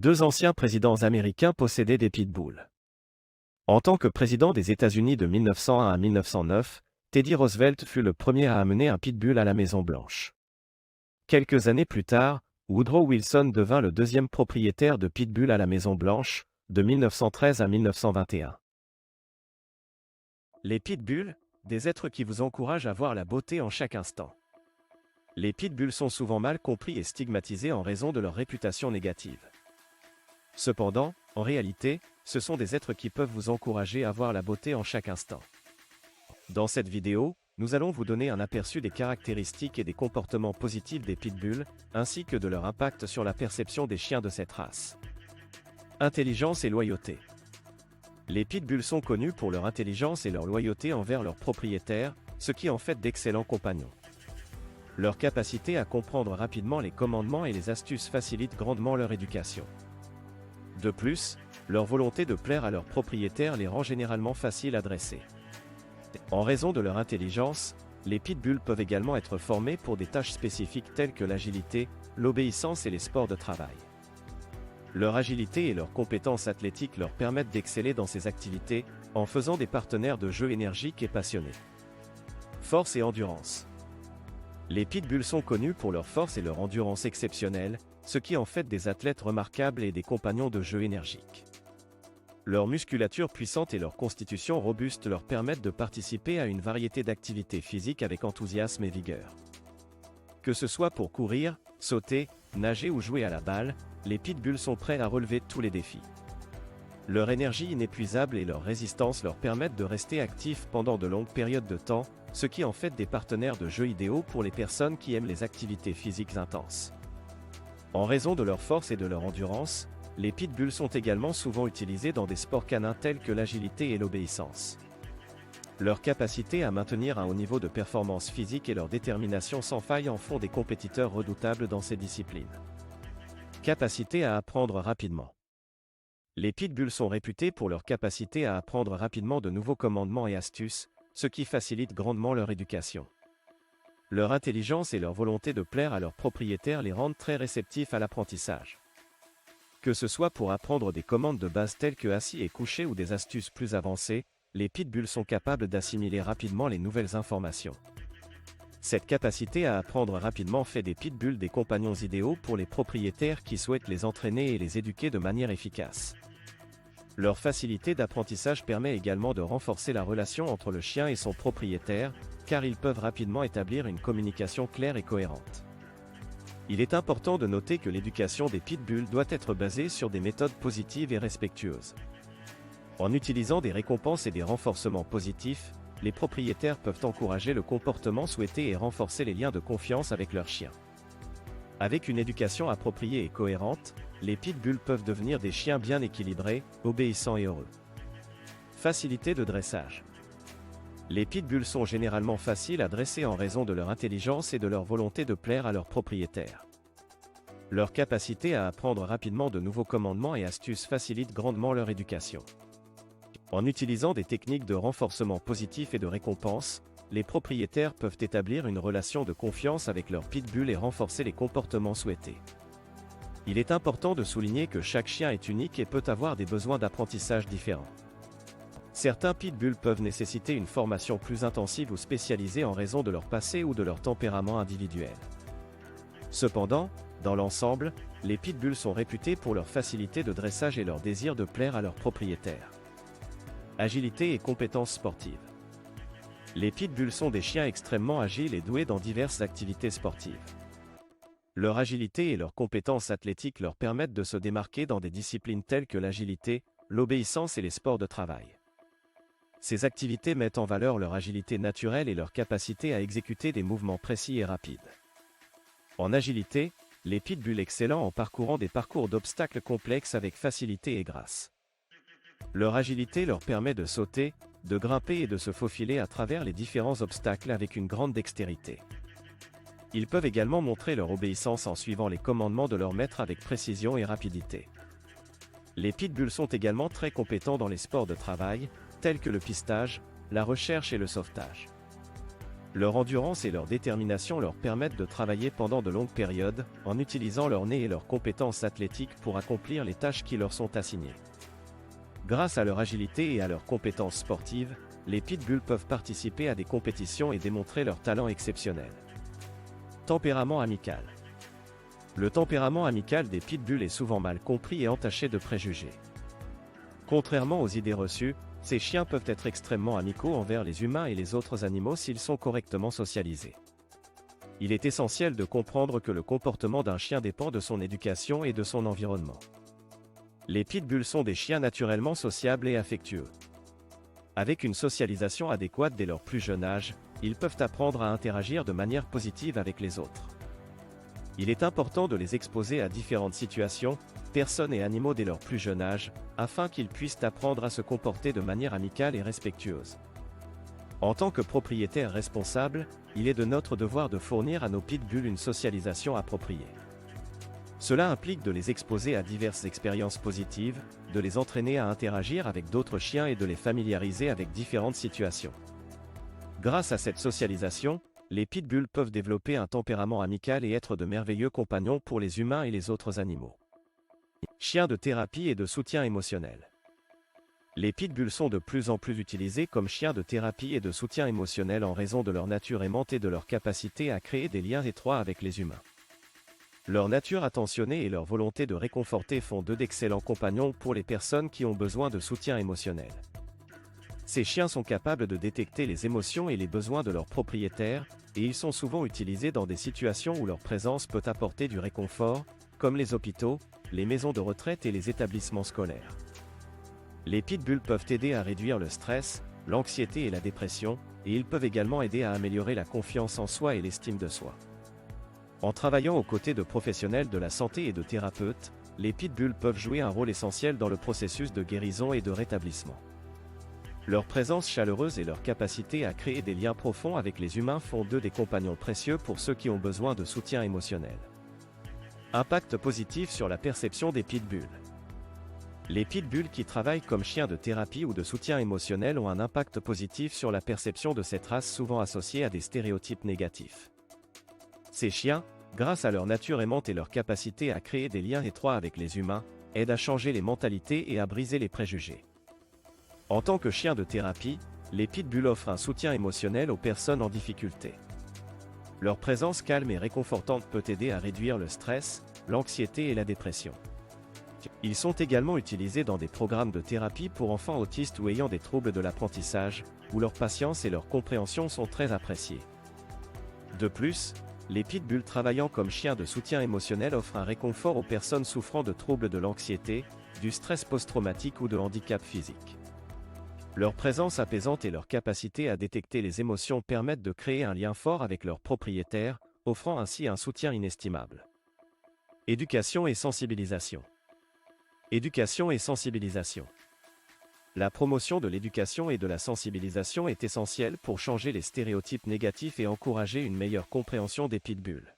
Deux anciens présidents américains possédaient des pitbulls. En tant que président des États-Unis de 1901 à 1909, Teddy Roosevelt fut le premier à amener un pitbull à la Maison-Blanche. Quelques années plus tard, Woodrow Wilson devint le deuxième propriétaire de pitbull à la Maison-Blanche, de 1913 à 1921. Les pitbulls, des êtres qui vous encouragent à voir la beauté en chaque instant. Les pitbulls sont souvent mal compris et stigmatisés en raison de leur réputation négative. Cependant, en réalité, ce sont des êtres qui peuvent vous encourager à voir la beauté en chaque instant. Dans cette vidéo, nous allons vous donner un aperçu des caractéristiques et des comportements positifs des pitbulls, ainsi que de leur impact sur la perception des chiens de cette race. Intelligence et loyauté. Les pitbulls sont connus pour leur intelligence et leur loyauté envers leurs propriétaires, ce qui en fait d'excellents compagnons. Leur capacité à comprendre rapidement les commandements et les astuces facilite grandement leur éducation. De plus, leur volonté de plaire à leurs propriétaires les rend généralement faciles à dresser. En raison de leur intelligence, les pitbulls peuvent également être formés pour des tâches spécifiques telles que l'agilité, l'obéissance et les sports de travail. Leur agilité et leurs compétences athlétiques leur permettent d'exceller dans ces activités, en faisant des partenaires de jeu énergiques et passionnés. Force et endurance. Les pitbulls sont connus pour leur force et leur endurance exceptionnelles, ce qui en fait des athlètes remarquables et des compagnons de jeu énergiques. Leur musculature puissante et leur constitution robuste leur permettent de participer à une variété d'activités physiques avec enthousiasme et vigueur. Que ce soit pour courir, sauter, nager ou jouer à la balle, les pitbulls sont prêts à relever tous les défis. Leur énergie inépuisable et leur résistance leur permettent de rester actifs pendant de longues périodes de temps, ce qui en fait des partenaires de jeu idéaux pour les personnes qui aiment les activités physiques intenses. En raison de leur force et de leur endurance, les pitbulls sont également souvent utilisés dans des sports canins tels que l'agilité et l'obéissance. Leur capacité à maintenir un haut niveau de performance physique et leur détermination sans faille en font des compétiteurs redoutables dans ces disciplines. Capacité à apprendre rapidement. Les pitbulls sont réputés pour leur capacité à apprendre rapidement de nouveaux commandements et astuces, ce qui facilite grandement leur éducation. Leur intelligence et leur volonté de plaire à leurs propriétaires les rendent très réceptifs à l'apprentissage. Que ce soit pour apprendre des commandes de base telles que assis et couché ou des astuces plus avancées, les pitbulls sont capables d'assimiler rapidement les nouvelles informations. Cette capacité à apprendre rapidement fait des pitbulls des compagnons idéaux pour les propriétaires qui souhaitent les entraîner et les éduquer de manière efficace. Leur facilité d'apprentissage permet également de renforcer la relation entre le chien et son propriétaire, car ils peuvent rapidement établir une communication claire et cohérente. Il est important de noter que l'éducation des pitbulls doit être basée sur des méthodes positives et respectueuses. En utilisant des récompenses et des renforcements positifs, les propriétaires peuvent encourager le comportement souhaité et renforcer les liens de confiance avec leurs chiens. Avec une éducation appropriée et cohérente, les pitbulls peuvent devenir des chiens bien équilibrés, obéissants et heureux. Facilité de dressage. Les pitbulls sont généralement faciles à dresser en raison de leur intelligence et de leur volonté de plaire à leurs propriétaires. Leur capacité à apprendre rapidement de nouveaux commandements et astuces facilite grandement leur éducation. En utilisant des techniques de renforcement positif et de récompense, les propriétaires peuvent établir une relation de confiance avec leurs pitbulls et renforcer les comportements souhaités. Il est important de souligner que chaque chien est unique et peut avoir des besoins d'apprentissage différents. Certains pitbulls peuvent nécessiter une formation plus intensive ou spécialisée en raison de leur passé ou de leur tempérament individuel. Cependant, dans l'ensemble, les pitbulls sont réputés pour leur facilité de dressage et leur désir de plaire à leurs propriétaires. Agilité et compétences sportives. Les pitbulls sont des chiens extrêmement agiles et doués dans diverses activités sportives. Leur agilité et leurs compétences athlétiques leur permettent de se démarquer dans des disciplines telles que l'agilité, l'obéissance et les sports de travail. Ces activités mettent en valeur leur agilité naturelle et leur capacité à exécuter des mouvements précis et rapides. En agilité, les pitbulls excellent en parcourant des parcours d'obstacles complexes avec facilité et grâce. Leur agilité leur permet de sauter, de grimper et de se faufiler à travers les différents obstacles avec une grande dextérité. Ils peuvent également montrer leur obéissance en suivant les commandements de leur maître avec précision et rapidité. Les pitbulls sont également très compétents dans les sports de travail, tels que le pistage, la recherche et le sauvetage. Leur endurance et leur détermination leur permettent de travailler pendant de longues périodes, en utilisant leur nez et leurs compétences athlétiques pour accomplir les tâches qui leur sont assignées. Grâce à leur agilité et à leurs compétences sportives, les pitbulls peuvent participer à des compétitions et démontrer leur talent exceptionnel. Tempérament amical. Le tempérament amical des pitbulls est souvent mal compris et entaché de préjugés. Contrairement aux idées reçues, ces chiens peuvent être extrêmement amicaux envers les humains et les autres animaux s'ils sont correctement socialisés. Il est essentiel de comprendre que le comportement d'un chien dépend de son éducation et de son environnement. Les pitbulls sont des chiens naturellement sociables et affectueux. Avec une socialisation adéquate dès leur plus jeune âge, ils peuvent apprendre à interagir de manière positive avec les autres. Il est important de les exposer à différentes situations, personnes et animaux dès leur plus jeune âge, afin qu'ils puissent apprendre à se comporter de manière amicale et respectueuse. En tant que propriétaire responsable, il est de notre devoir de fournir à nos pitbulls une socialisation appropriée. Cela implique de les exposer à diverses expériences positives, de les entraîner à interagir avec d'autres chiens et de les familiariser avec différentes situations. Grâce à cette socialisation, les pitbulls peuvent développer un tempérament amical et être de merveilleux compagnons pour les humains et les autres animaux. Chiens de thérapie et de soutien émotionnel. Les pitbulls sont de plus en plus utilisés comme chiens de thérapie et de soutien émotionnel en raison de leur nature aimante et de leur capacité à créer des liens étroits avec les humains. Leur nature attentionnée et leur volonté de réconforter font d'eux d'excellents compagnons pour les personnes qui ont besoin de soutien émotionnel. Ces chiens sont capables de détecter les émotions et les besoins de leurs propriétaires, et ils sont souvent utilisés dans des situations où leur présence peut apporter du réconfort, comme les hôpitaux, les maisons de retraite et les établissements scolaires. Les pitbulls peuvent aider à réduire le stress, l'anxiété et la dépression, et ils peuvent également aider à améliorer la confiance en soi et l'estime de soi. En travaillant aux côtés de professionnels de la santé et de thérapeutes, les pitbulls peuvent jouer un rôle essentiel dans le processus de guérison et de rétablissement. Leur présence chaleureuse et leur capacité à créer des liens profonds avec les humains font d'eux des compagnons précieux pour ceux qui ont besoin de soutien émotionnel. Impact positif sur la perception des pitbulls. Les pitbulls qui travaillent comme chiens de thérapie ou de soutien émotionnel ont un impact positif sur la perception de cette race souvent associée à des stéréotypes négatifs. Ces chiens, grâce à leur nature aimante et leur capacité à créer des liens étroits avec les humains, aident à changer les mentalités et à briser les préjugés. En tant que chiens de thérapie, les pitbulls offrent un soutien émotionnel aux personnes en difficulté. Leur présence calme et réconfortante peut aider à réduire le stress, l'anxiété et la dépression. Ils sont également utilisés dans des programmes de thérapie pour enfants autistes ou ayant des troubles de l'apprentissage, où leur patience et leur compréhension sont très appréciées. De plus, les pitbulls travaillant comme chiens de soutien émotionnel offrent un réconfort aux personnes souffrant de troubles de l'anxiété, du stress post-traumatique ou de handicap physique. Leur présence apaisante et leur capacité à détecter les émotions permettent de créer un lien fort avec leurs propriétaires, offrant ainsi un soutien inestimable. Éducation et sensibilisation. Éducation et sensibilisation. La promotion de l'éducation et de la sensibilisation est essentielle pour changer les stéréotypes négatifs et encourager une meilleure compréhension des pitbulls.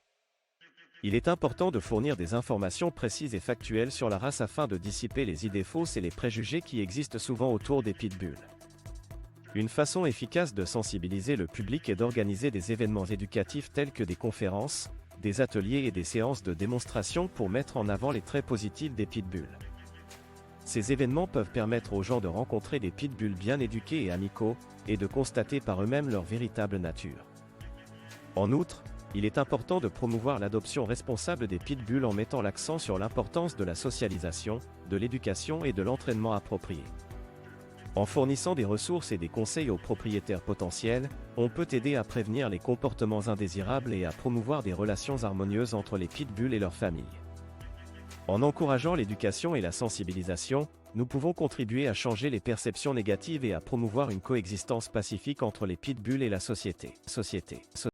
Il est important de fournir des informations précises et factuelles sur la race afin de dissiper les idées fausses et les préjugés qui existent souvent autour des pitbulls. Une façon efficace de sensibiliser le public est d'organiser des événements éducatifs tels que des conférences, des ateliers et des séances de démonstration pour mettre en avant les traits positifs des pitbulls. Ces événements peuvent permettre aux gens de rencontrer des pitbulls bien éduqués et amicaux, et de constater par eux-mêmes leur véritable nature. En outre, il est important de promouvoir l'adoption responsable des pitbulls en mettant l'accent sur l'importance de la socialisation, de l'éducation et de l'entraînement approprié. En fournissant des ressources et des conseils aux propriétaires potentiels, on peut aider à prévenir les comportements indésirables et à promouvoir des relations harmonieuses entre les pitbulls et leurs familles. En encourageant l'éducation et la sensibilisation, nous pouvons contribuer à changer les perceptions négatives et à promouvoir une coexistence pacifique entre les pitbulls et la société.